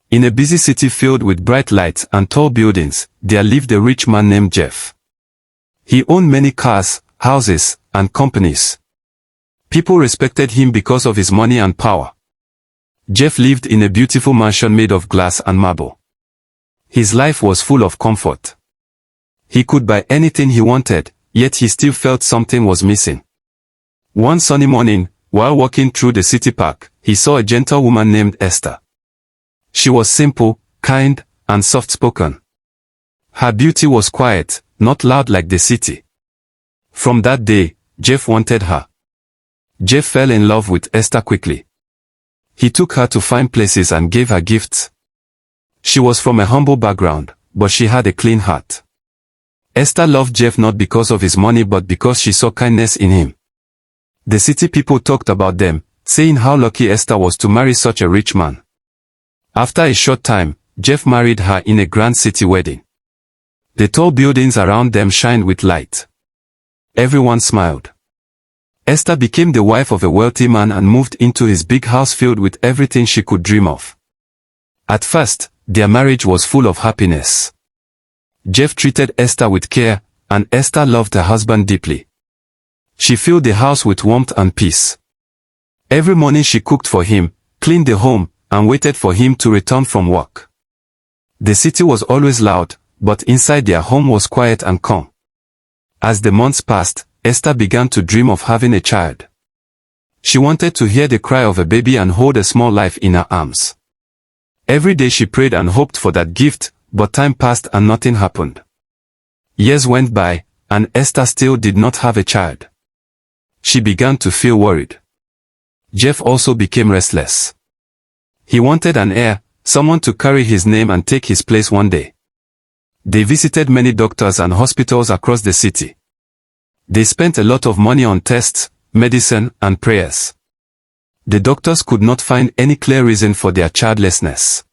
In a busy city filled with bright lights and tall buildings, there lived a rich man named Jeff. He owned many cars, houses, and companies. People respected him because of his money and power. Jeff lived in a beautiful mansion made of glass and marble. His life was full of comfort. He could buy anything he wanted, yet he still felt something was missing. One sunny morning, while walking through the city park, he saw a gentle woman named Esther. She was simple, kind, and soft-spoken. Her beauty was quiet, not loud like the city. From that day, Jeff wanted her. Jeff fell in love with Esther quickly. He took her to fine places and gave her gifts. She was from a humble background, but she had a clean heart. Esther loved Jeff not because of his money but because she saw kindness in him. The city people talked about them, saying how lucky Esther was to marry such a rich man. After a short time, Jeff married her in a grand city wedding. The tall buildings around them shined with light. Everyone smiled. Esther became the wife of a wealthy man and moved into his big house filled with everything she could dream of. At first, their marriage was full of happiness. Jeff treated Esther with care, and Esther loved her husband deeply. She filled the house with warmth and peace. Every morning she cooked for him, cleaned the home, and waited for him to return from work. The city was always loud, but inside their home was quiet and calm. As the months passed, Esther began to dream of having a child. She wanted to hear the cry of a baby and hold a small life in her arms. Every day she prayed and hoped for that gift, but time passed and nothing happened. Years went by, and Esther still did not have a child. She began to feel worried. Jeff also became restless. He wanted an heir, someone to carry his name and take his place one day. They visited many doctors and hospitals across the city. They spent a lot of money on tests, medicine, and prayers. The doctors could not find any clear reason for their childlessness.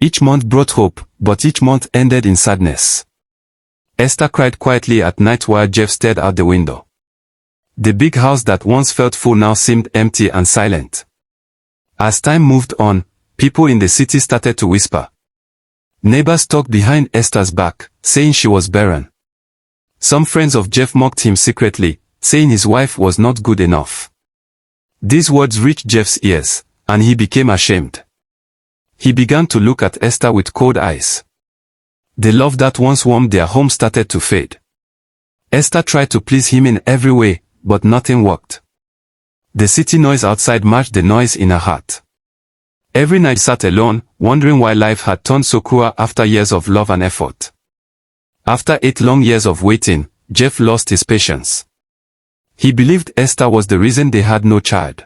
Each month brought hope, but each month ended in sadness. Esther cried quietly at night while Jeff stared out the window. The big house that once felt full now seemed empty and silent. As time moved on, people in the city started to whisper. Neighbors talked behind Esther's back, saying she was barren. Some friends of Jeff mocked him secretly, saying his wife was not good enough. These words reached Jeff's ears, and he became ashamed. He began to look at Esther with cold eyes. The love that once warmed their home started to fade. Esther tried to please him in every way, but nothing worked. The city noise outside matched the noise in her heart. Every night she sat alone, wondering why life had turned so cruel after years of love and effort. After 8 long years of waiting, Jeff lost his patience. He believed Esther was the reason they had no child.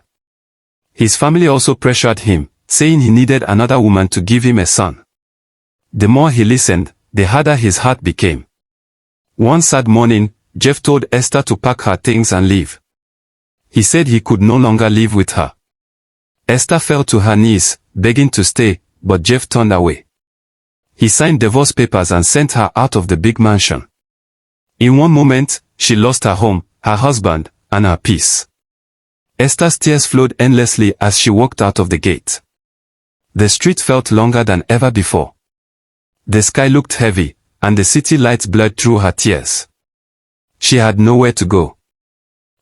His family also pressured him, saying he needed another woman to give him a son. The more he listened, the harder his heart became. One sad morning, Jeff told Esther to pack her things and leave. He said he could no longer live with her. Esther fell to her knees, begging to stay, but Jeff turned away. He signed divorce papers and sent her out of the big mansion. In one moment, she lost her home, her husband, and her peace. Esther's tears flowed endlessly as she walked out of the gate. The street felt longer than ever before. The sky looked heavy, and the city lights blurred through her tears. She had nowhere to go.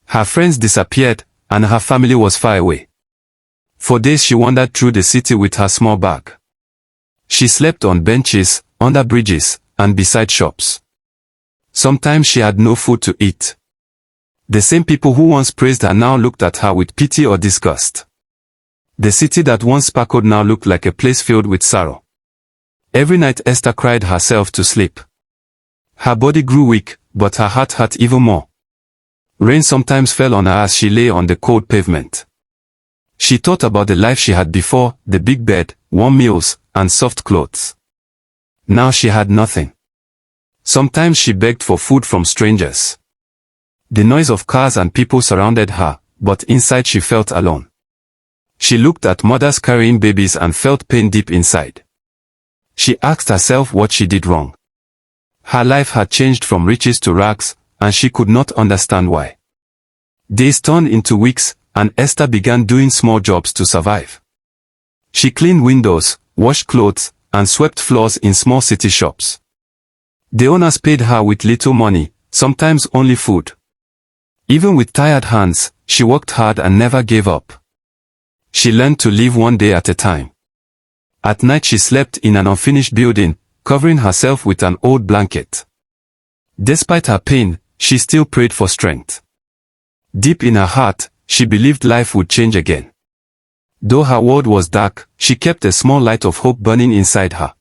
Her friends disappeared, and her family was far away. For days she wandered through the city with her small bag. She slept on benches, under bridges, and beside shops. Sometimes she had no food to eat. The same people who once praised her now looked at her with pity or disgust. The city that once sparkled now looked like a place filled with sorrow. Every night Esther cried herself to sleep. Her body grew weak, but her heart hurt even more. Rain sometimes fell on her as she lay on the cold pavement. She thought about the life she had before, the big bed, warm meals, and soft clothes. Now she had nothing. Sometimes she begged for food from strangers. The noise of cars and people surrounded her, but inside she felt alone. She looked at mothers carrying babies and felt pain deep inside. She asked herself what she did wrong. Her life had changed from riches to rags, and she could not understand why. Days turned into weeks, and Esther began doing small jobs to survive. She cleaned windows, washed clothes, and swept floors in small city shops. The owners paid her with little money, sometimes only food. Even with tired hands, she worked hard and never gave up. She learned to live one day at a time. At night she slept in an unfinished building, covering herself with an old blanket. Despite her pain, she still prayed for strength. Deep in her heart, she believed life would change again. Though her world was dark, she kept a small light of hope burning inside her.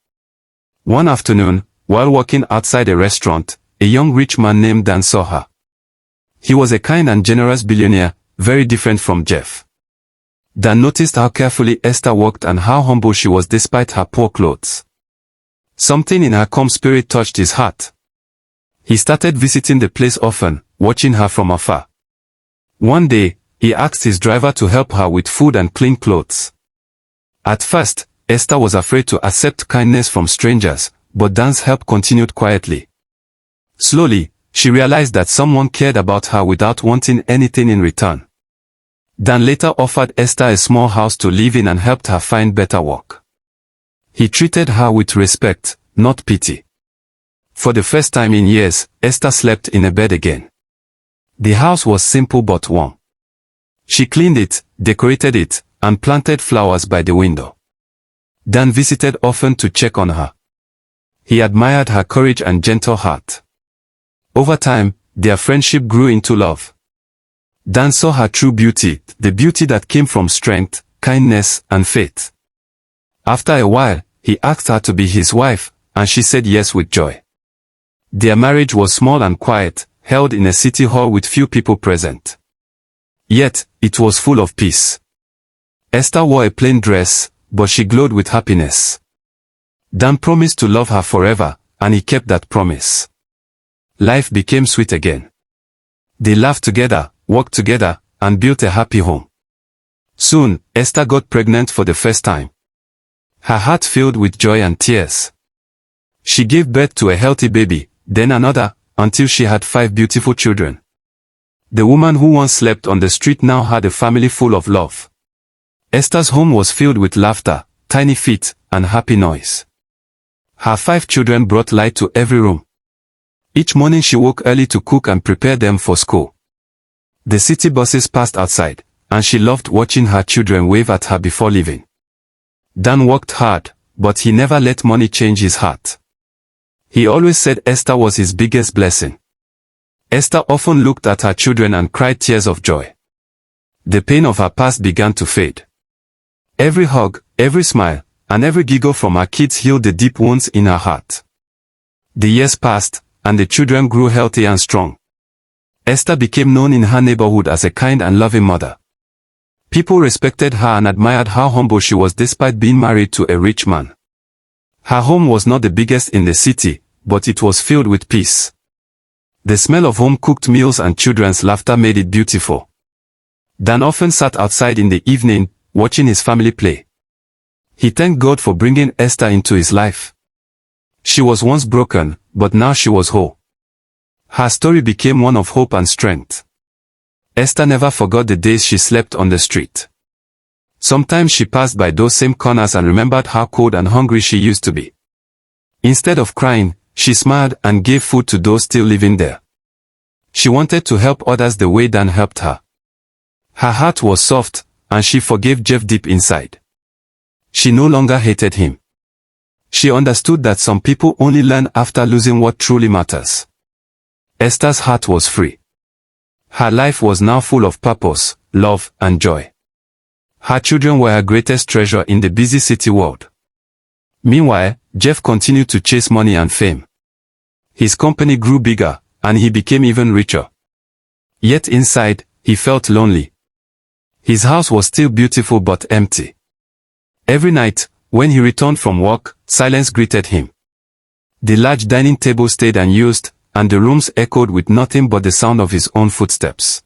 One afternoon, while walking outside a restaurant, a young rich man named Dan saw her. He was a kind and generous billionaire, very different from Jeff. Dan noticed how carefully Esther walked and how humble she was despite her poor clothes. Something in her calm spirit touched his heart. He started visiting the place often, watching her from afar. One day, he asked his driver to help her with food and clean clothes. At first, Esther was afraid to accept kindness from strangers, but Dan's help continued quietly. Slowly, she realized that someone cared about her without wanting anything in return. Dan later offered Esther a small house to live in and helped her find better work. He treated her with respect, not pity. For the first time in years, Esther slept in a bed again. The house was simple but warm. She cleaned it, decorated it, and planted flowers by the window. Dan visited often to check on her. He admired her courage and gentle heart. Over time, their friendship grew into love. Dan saw her true beauty, the beauty that came from strength, kindness, and faith. After a while, he asked her to be his wife, and she said yes with joy. Their marriage was small and quiet, held in a city hall with few people present. Yet, it was full of peace. Esther wore a plain dress, but she glowed with happiness. Dan promised to love her forever, and he kept that promise. Life became sweet again. They laughed together, worked together, and built a happy home. Soon, Esther got pregnant for the first time. Her heart filled with joy and tears. She gave birth to a healthy baby, then another, until she had 5 beautiful children. The woman who once slept on the street now had a family full of love. Esther's home was filled with laughter, tiny feet, and happy noise. Her 5 children brought light to every room. Each morning she woke early to cook and prepare them for school. The city buses passed outside, and she loved watching her children wave at her before leaving. Dan worked hard, but he never let money change his heart. He always said Esther was his biggest blessing. Esther often looked at her children and cried tears of joy. The pain of her past began to fade. Every hug, every smile, and every giggle from her kids healed the deep wounds in her heart. The years passed, and the children grew healthy and strong. Esther became known in her neighborhood as a kind and loving mother. People respected her and admired how humble she was despite being married to a rich man. Her home was not the biggest in the city, but it was filled with peace. The smell of home-cooked meals and children's laughter made it beautiful. Dan often sat outside in the evening, watching his family play. He thanked God for bringing Esther into his life. She was once broken, but now she was whole. Her story became one of hope and strength. Esther never forgot the days she slept on the street. Sometimes she passed by those same corners and remembered how cold and hungry she used to be. Instead of crying, she smiled and gave food to those still living there. She wanted to help others the way Dan helped her. Her heart was soft, and she forgave Jeff deep inside. She no longer hated him. She understood that some people only learn after losing what truly matters. Esther's heart was free. Her life was now full of purpose, love, and joy. Her children were her greatest treasure in the busy city world. Meanwhile, Jeff continued to chase money and fame. His company grew bigger, and he became even richer. Yet inside, he felt lonely. His house was still beautiful but empty. Every night, when he returned from work, silence greeted him. The large dining table stayed unused, and the rooms echoed with nothing but the sound of his own footsteps.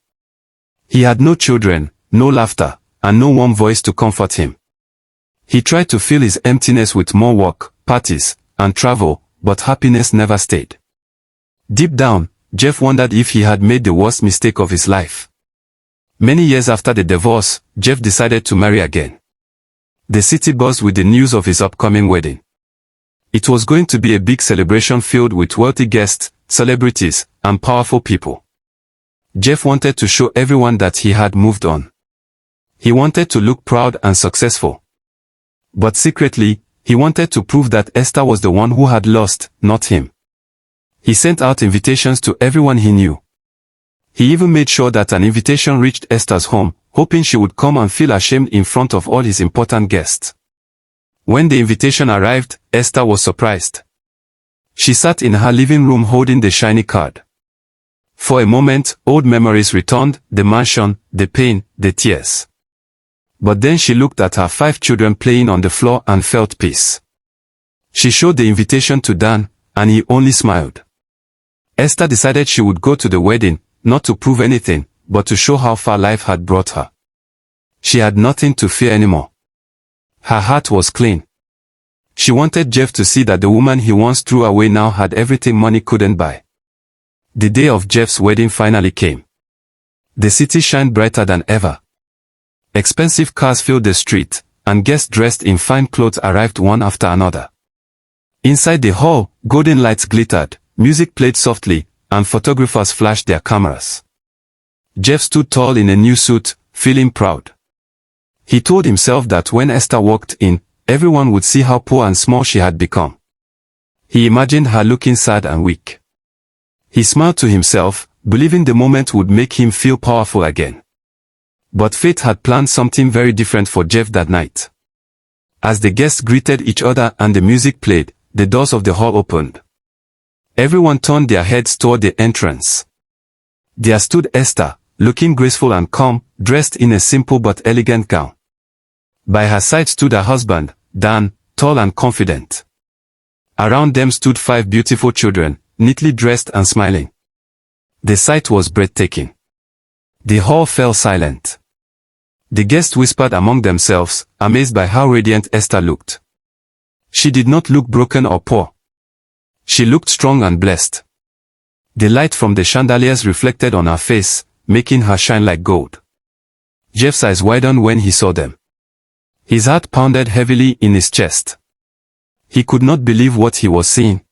He had no children, no laughter, and no warm voice to comfort him. He tried to fill his emptiness with more work, parties, and travel, but happiness never stayed. Deep down, Jeff wondered if he had made the worst mistake of his life. Many years after the divorce, Jeff decided to marry again. The city buzzed with the news of his upcoming wedding. It was going to be a big celebration filled with wealthy guests, celebrities, and powerful people. Jeff wanted to show everyone that he had moved on. He wanted to look proud and successful. But secretly, he wanted to prove that Esther was the one who had lost, not him. He sent out invitations to everyone he knew. He even made sure that an invitation reached Esther's home, hoping she would come and feel ashamed in front of all his important guests. When the invitation arrived, Esther was surprised. She sat in her living room holding the shiny card. For a moment, old memories returned, the mansion, the pain, the tears. But then she looked at her 5 children playing on the floor and felt peace. She showed the invitation to Dan, and he only smiled. Esther decided she would go to the wedding, not to prove anything, but to show how far life had brought her. She had nothing to fear anymore. Her heart was clean. She wanted Jeff to see that the woman he once threw away now had everything money couldn't buy. The day of Jeff's wedding finally came. The city shined brighter than ever. Expensive cars filled the street, and guests dressed in fine clothes arrived one after another. Inside the hall, golden lights glittered, music played softly, and photographers flashed their cameras. Jeff stood tall in a new suit, feeling proud. He told himself that when Esther walked in, everyone would see how poor and small she had become. He imagined her looking sad and weak. He smiled to himself, believing the moment would make him feel powerful again. But fate had planned something very different for Jeff that night. As the guests greeted each other and the music played, the doors of the hall opened. Everyone turned their heads toward the entrance. There stood Esther, looking graceful and calm, dressed in a simple but elegant gown. By her side stood her husband, Dan, tall and confident. Around them stood 5 beautiful children, neatly dressed and smiling. The sight was breathtaking. The hall fell silent. The guests whispered among themselves, amazed by how radiant Esther looked. She did not look broken or poor. She looked strong and blessed. The light from the chandeliers reflected on her face, making her shine like gold. Jeff's eyes widened when he saw them. His heart pounded heavily in his chest. He could not believe what he was seeing.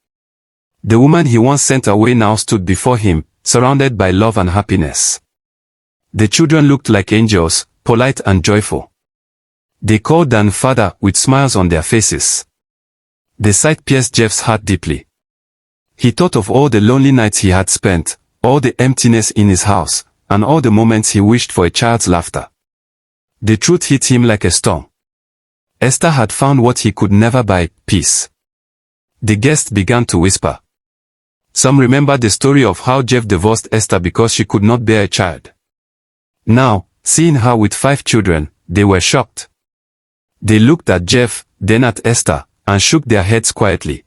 The woman he once sent away now stood before him, surrounded by love and happiness. The children looked like angels, polite and joyful. They called Dan father with smiles on their faces. The sight pierced Jeff's heart deeply. He thought of all the lonely nights he had spent, all the emptiness in his house, and all the moments he wished for a child's laughter. The truth hit him like a storm. Esther had found what he could never buy, peace. The guests began to whisper. Some remembered the story of how Jeff divorced Esther because she could not bear a child. Now, seeing her with 5 children, they were shocked. They looked at Jeff, then at Esther, and shook their heads quietly.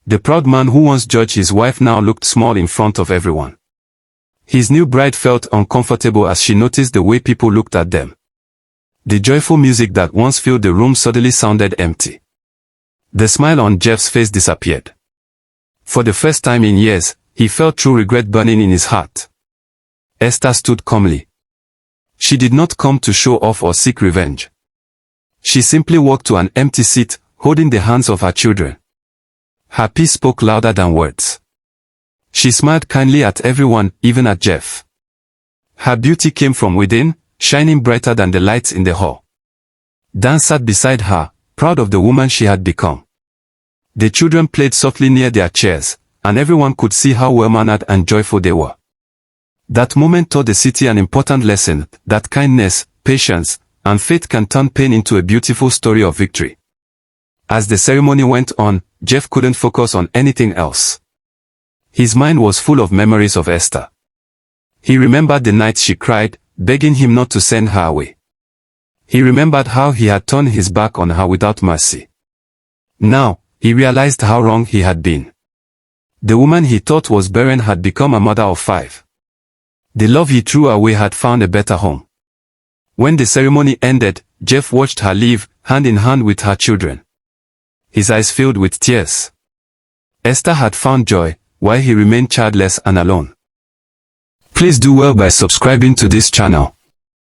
The proud man who once judged his wife now looked small in front of everyone. His new bride felt uncomfortable as she noticed the way people looked at them. The joyful music that once filled the room suddenly sounded empty. The smile on Jeff's face disappeared. For the first time in years, he felt true regret burning in his heart. Esther stood calmly. She did not come to show off or seek revenge. She simply walked to an empty seat, holding the hands of her children. Her peace spoke louder than words. She smiled kindly at everyone, even at Jeff. Her beauty came from within, shining brighter than the lights in the hall. Dan sat beside her, proud of the woman she had become. The children played softly near their chairs, and everyone could see how well-mannered and joyful they were. That moment taught the city an important lesson, that kindness, patience, and faith can turn pain into a beautiful story of victory. As the ceremony went on, Jeff couldn't focus on anything else. His mind was full of memories of Esther. He remembered the nights she cried, begging him not to send her away. He remembered how he had turned his back on her without mercy. Now, he realized how wrong he had been. The woman he thought was Barren had become a mother of 5. The love he threw away had found a better home. When the ceremony ended, Jeff watched her leave, hand in hand with her children. His eyes filled with tears. Esther had found joy, while he remained childless and alone. Please do well by subscribing to this channel.